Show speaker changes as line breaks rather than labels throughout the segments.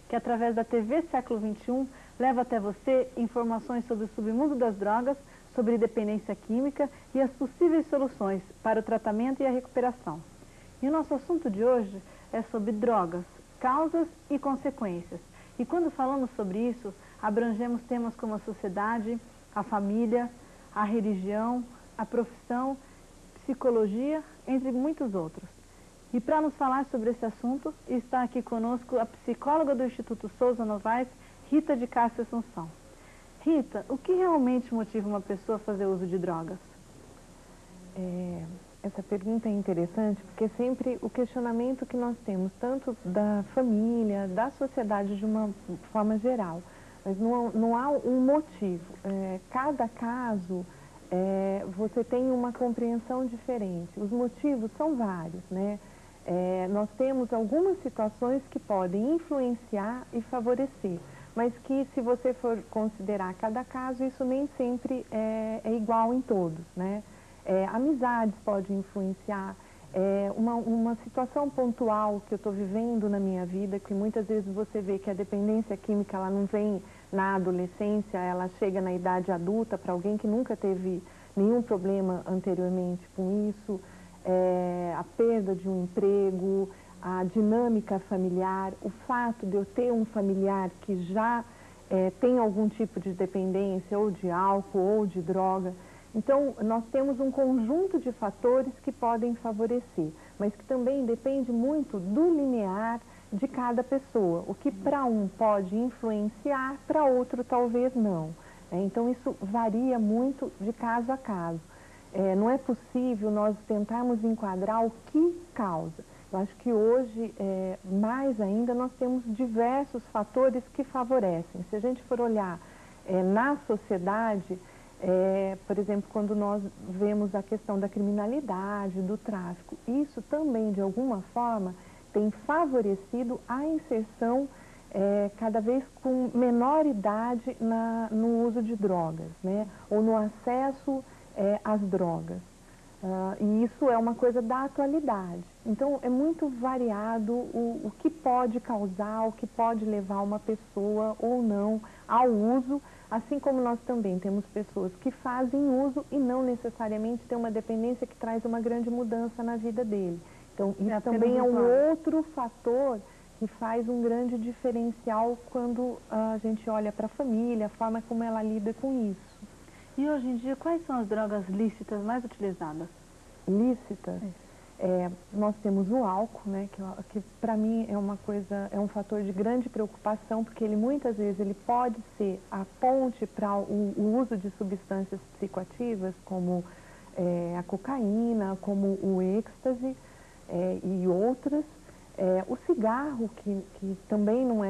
que através da TV Século XXI leva até você informações sobre o submundo das drogas, sobre dependência química e as possíveis soluções para o tratamento e a recuperação. E o nosso assunto de hoje é sobre drogas, causas e consequências. E quando falamos sobre isso, abrangemos temas como a sociedade, a família, a religião, a profissão, psicologia, entre muitos outros. E para nos falar sobre esse assunto, está aqui conosco a psicóloga do Instituto Souza Novaes, Rita de Castro Assunção. Rita, o que realmente motiva uma pessoa a fazer uso de drogas?
Essa pergunta é interessante porque sempre o questionamento que nós temos, tanto da família, da sociedade de uma forma geral, mas não há um motivo. Cada caso, você tem uma compreensão diferente. Os motivos são vários, né? Nós temos algumas situações que podem influenciar e favorecer, mas que, se você for considerar cada caso, isso nem sempre é igual em todos, né? Amizades podem influenciar, uma situação pontual que eu estou vivendo na minha vida, que muitas vezes você vê que a dependência química ela não vem na adolescência, ela chega na idade adulta para alguém que nunca teve nenhum problema anteriormente com isso. A perda de um emprego, a dinâmica familiar, o fato de eu ter um familiar que já tem algum tipo de dependência, ou de álcool, ou de droga. Então, nós temos um conjunto de fatores que podem favorecer, mas que também depende muito do limiar de cada pessoa. O que para um pode influenciar, para outro talvez não. Então, isso varia muito de caso a caso. Não é possível nós tentarmos enquadrar o que causa. Eu acho que hoje, mais ainda, nós temos diversos fatores que favorecem. Se a gente for olhar na sociedade, por exemplo, quando nós vemos a questão da criminalidade, do tráfico, isso também, de alguma forma, tem favorecido a inserção cada vez com menor idade no uso de drogas, né? Ou no acesso às drogas. E isso é uma coisa da atualidade. Então, é muito variado o que pode causar, o que pode levar uma pessoa ou não ao uso, assim como nós também temos pessoas que fazem uso e não necessariamente têm uma dependência que traz uma grande mudança na vida dele. Então, isso também é um outro fator que faz um grande diferencial quando a gente olha para a família, a forma como ela lida com isso.
E hoje em dia, quais são as drogas lícitas mais utilizadas?
Lícitas? Nós temos o álcool, né, que para mim é uma coisa, é um fator de grande preocupação, porque ele muitas vezes ele pode ser a ponte para o uso de substâncias psicoativas, como a cocaína, como o êxtase e outras. O cigarro, que também não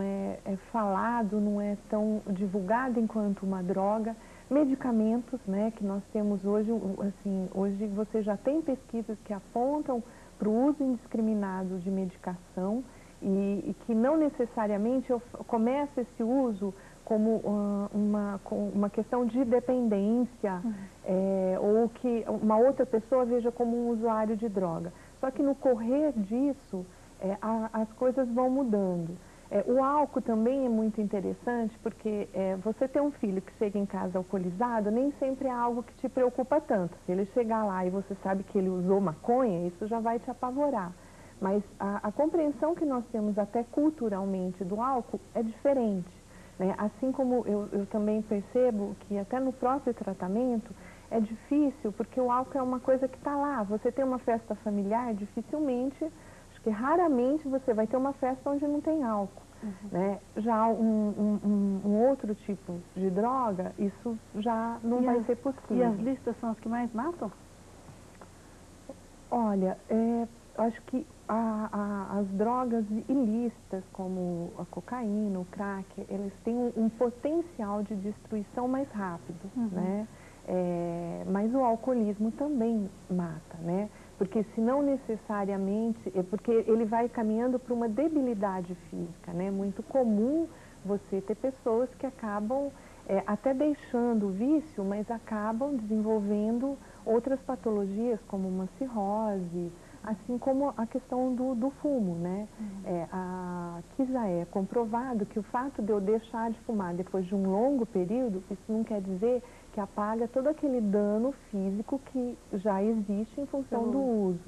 é falado, não é tão divulgado enquanto uma droga. Medicamentos, né, que nós temos hoje, assim, hoje você já tem pesquisas que apontam para o uso indiscriminado de medicação e que não necessariamente começa esse uso como uma questão de dependência, ou que uma outra pessoa veja como um usuário de droga. Só que no correr disso, as coisas vão mudando. O álcool também é muito interessante porque você ter um filho que chega em casa alcoolizado nem sempre é algo que te preocupa tanto. Se ele chegar lá e você sabe que ele usou maconha, isso já vai te apavorar. Mas a compreensão que nós temos até culturalmente do álcool é diferente, né? Assim como eu também percebo que até no próprio tratamento é difícil, porque o álcool é uma coisa que está lá. Você tem uma festa familiar, dificilmente, acho que raramente você vai ter uma festa onde não tem álcool. Né? Já um outro tipo de droga, isso já não vai ser possível.
E as listas são as que mais matam?
Olha, eu acho que as drogas ilícitas, como a cocaína, o crack, eles têm um potencial de destruição mais rápido, né? Mas o alcoolismo também mata, né? Porque se não necessariamente, porque ele vai caminhando para uma debilidade física, né? Muito comum você ter pessoas que acabam até deixando o vício, mas acabam desenvolvendo outras patologias, como uma cirrose, Assim como a questão do fumo, né? Que já é comprovado que o fato de eu deixar de fumar depois de um longo período, isso não quer dizer que apaga todo aquele dano físico que já existe em função do uso.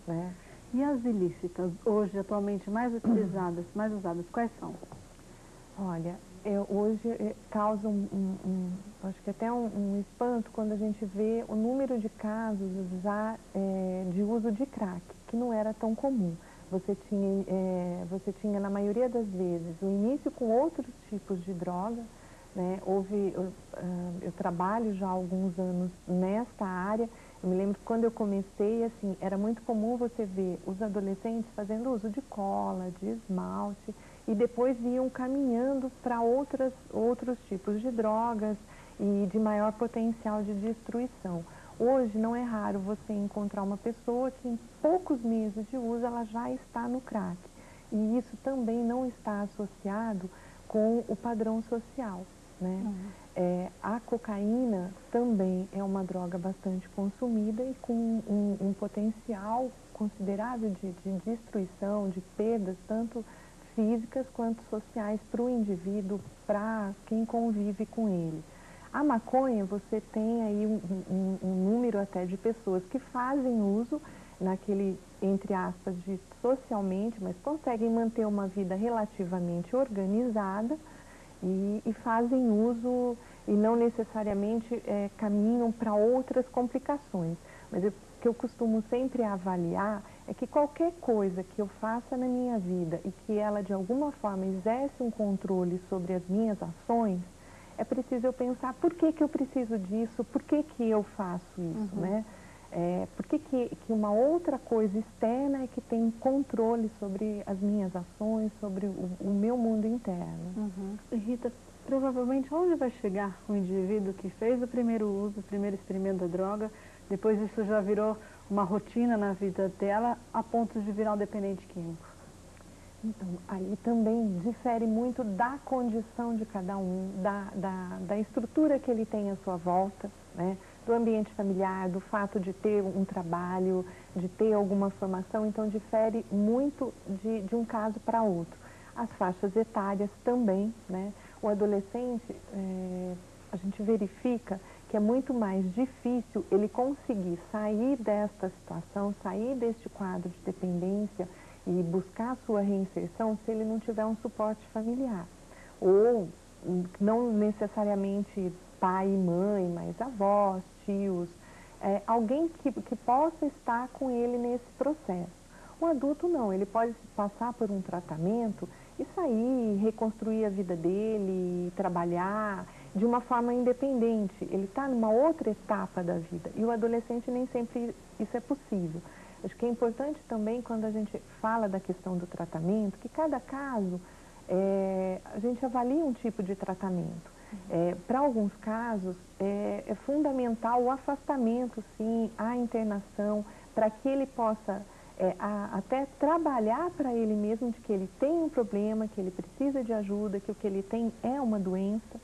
Né?
E as ilícitas, hoje, atualmente, mais utilizadas, mais usadas, quais são?
Olha, hoje causa acho que até um espanto quando a gente vê o número de casos já de uso de crack, que não era tão comum. Você tinha, na maioria das vezes, o início com outros tipos de droga, né? Eu trabalho já há alguns anos nesta área. Eu me lembro que quando eu comecei, assim, era muito comum você ver os adolescentes fazendo uso de cola, de esmalte, e depois iam caminhando para outros tipos de drogas e de maior potencial de destruição. Hoje não é raro você encontrar uma pessoa que em poucos meses de uso ela já está no crack. E isso também não está associado com o padrão social. Né? A cocaína também é uma droga bastante consumida e com um potencial considerável de destruição, de perdas, tanto físicas quanto sociais para o indivíduo, para quem convive com ele. A maconha, você tem aí um número até de pessoas que fazem uso naquele, entre aspas, de socialmente, mas conseguem manter uma vida relativamente organizada, e fazem uso e não necessariamente caminham para outras complicações. Mas o que eu costumo sempre avaliar é que qualquer coisa que eu faça na minha vida e que ela de alguma forma exerce um controle sobre as minhas ações, é preciso eu pensar por que eu preciso disso, por que eu faço isso, né? Por que uma outra coisa externa é que tem controle sobre as minhas ações, sobre o meu mundo interno.
Rita, provavelmente onde vai chegar o indivíduo que fez o primeiro uso, o primeiro experimento da droga, depois isso já virou uma rotina na vida dela, a ponto de virar um dependente químico?
Então, aí também difere muito da condição de cada um, da estrutura que ele tem à sua volta, né? Do ambiente familiar, do fato de ter um trabalho, de ter alguma formação, então difere muito de um caso para outro. As faixas etárias também, né? O adolescente, a gente verifica que é muito mais difícil ele conseguir sair desta situação, sair deste quadro de dependência e buscar a sua reinserção se ele não tiver um suporte familiar. Ou não necessariamente pai e mãe, mas avós, tios, alguém que possa estar com ele nesse processo. O adulto não, ele pode passar por um tratamento e sair, reconstruir a vida dele, trabalhar de uma forma independente. Ele está numa outra etapa da vida e o adolescente nem sempre isso é possível. Acho que é importante também, quando a gente fala da questão do tratamento, que cada caso a gente avalia um tipo de tratamento. Para alguns casos, é fundamental o afastamento, sim, a internação, para que ele possa até trabalhar para ele mesmo de que ele tem um problema, que ele precisa de ajuda, que o que ele tem é uma doença,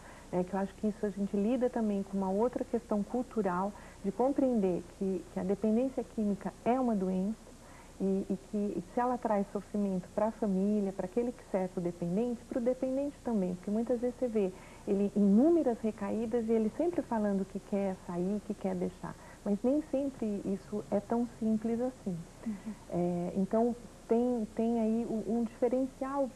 que eu acho que isso a gente lida também com uma outra questão cultural, de compreender que a dependência química é uma doença e que se ela traz sofrimento para a família, para aquele que cerca o dependente, para o dependente também, porque muitas vezes você vê ele em inúmeras recaídas e ele sempre falando que quer sair, que quer deixar, mas nem sempre isso é tão simples assim. Então tem aí um diferencial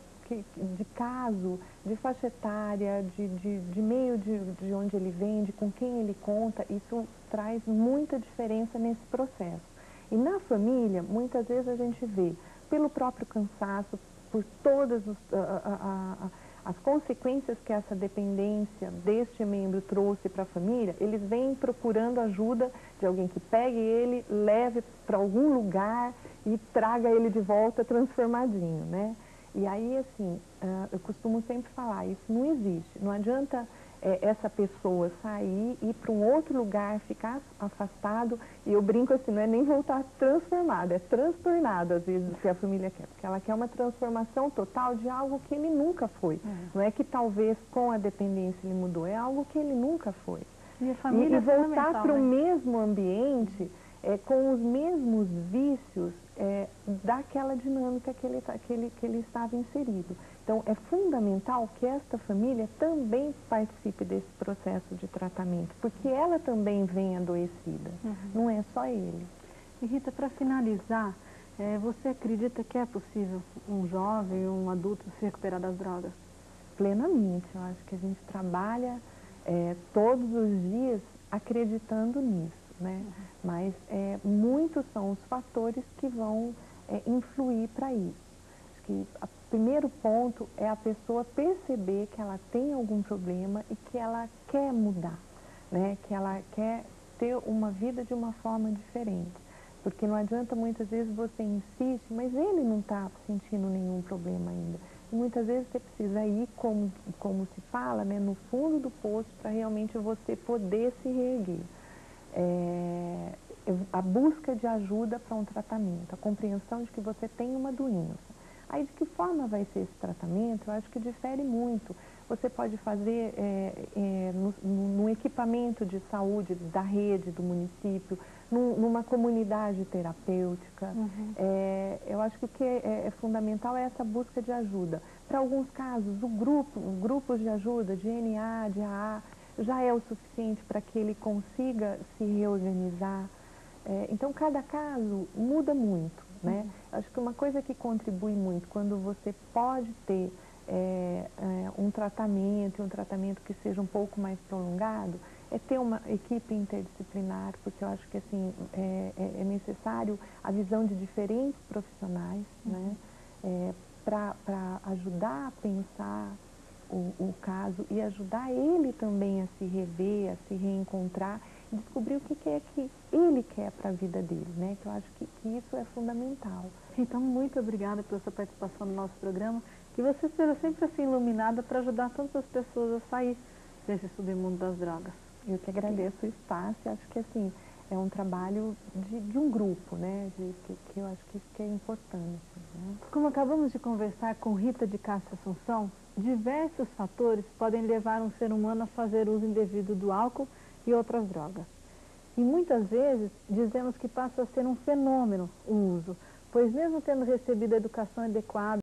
de caso, de faixa etária, de meio de onde ele vem, de com quem ele conta, isso traz muita diferença nesse processo. E na família, muitas vezes a gente vê, pelo próprio cansaço, por todas as consequências que essa dependência deste membro trouxe para a família, eles vêm procurando ajuda de alguém que pegue ele, leve para algum lugar e traga ele de volta transformadinho, né? E aí, assim, eu costumo sempre falar, isso não existe. Não adianta essa pessoa sair, ir para um outro lugar, ficar afastado, e eu brinco assim, não é nem voltar transformado, é transtornado, às vezes, o que a família quer. Porque ela quer uma transformação total de algo que ele nunca foi. Não é que talvez com a dependência ele mudou, é algo que ele nunca foi.
E a família
voltar para o mesmo ambiente com os mesmos vícios daquela dinâmica que ele estava inserido. Então, é fundamental que esta família também participe desse processo de tratamento, porque ela também vem adoecida, não é só ele.
E Rita, para finalizar, você acredita que é possível um jovem, um adulto se recuperar das drogas?
Plenamente, eu acho que a gente trabalha todos os dias acreditando nisso, né? Mas muitos são os fatores que vão influir para isso. Acho que o primeiro ponto é a pessoa perceber que ela tem algum problema e que ela quer mudar, né? Que ela quer ter uma vida de uma forma diferente. Porque não adianta muitas vezes você insiste, mas ele não está sentindo nenhum problema ainda. E muitas vezes você precisa ir, como se fala, né, no fundo do poço para realmente você poder se reerguer. A busca de ajuda para um tratamento, a compreensão de que você tem uma doença. Aí de que forma vai ser esse tratamento? Eu acho que difere muito. Você pode fazer no equipamento de saúde da rede, do município, numa comunidade terapêutica. Eu acho que o que é fundamental é essa busca de ajuda. Para alguns casos, grupos de ajuda, de NA, de AA, já é o suficiente para que ele consiga se reorganizar. Então, cada caso muda muito, né? Acho que uma coisa que contribui muito quando você pode ter um tratamento que seja um pouco mais prolongado, é ter uma equipe interdisciplinar, porque eu acho que assim, é necessário a visão de diferentes profissionais, né? Para ajudar a pensar o caso e ajudar ele também a se rever, a se reencontrar e descobrir o que é que ele quer para a vida dele, né? Que eu acho que isso é fundamental.
Então, muito obrigada pela sua participação no nosso programa, que você seja sempre assim iluminada para ajudar tantas pessoas a sair desse submundo das drogas.
Eu que agradeço o espaço e acho que assim, é um trabalho de um grupo, né? Que eu acho que é importante, né?
Como acabamos de conversar com Rita de Castro Assunção, diversos fatores podem levar um ser humano a fazer uso indevido do álcool e outras drogas. E muitas vezes dizemos que passa a ser um fenômeno o uso, pois mesmo tendo recebido a educação adequada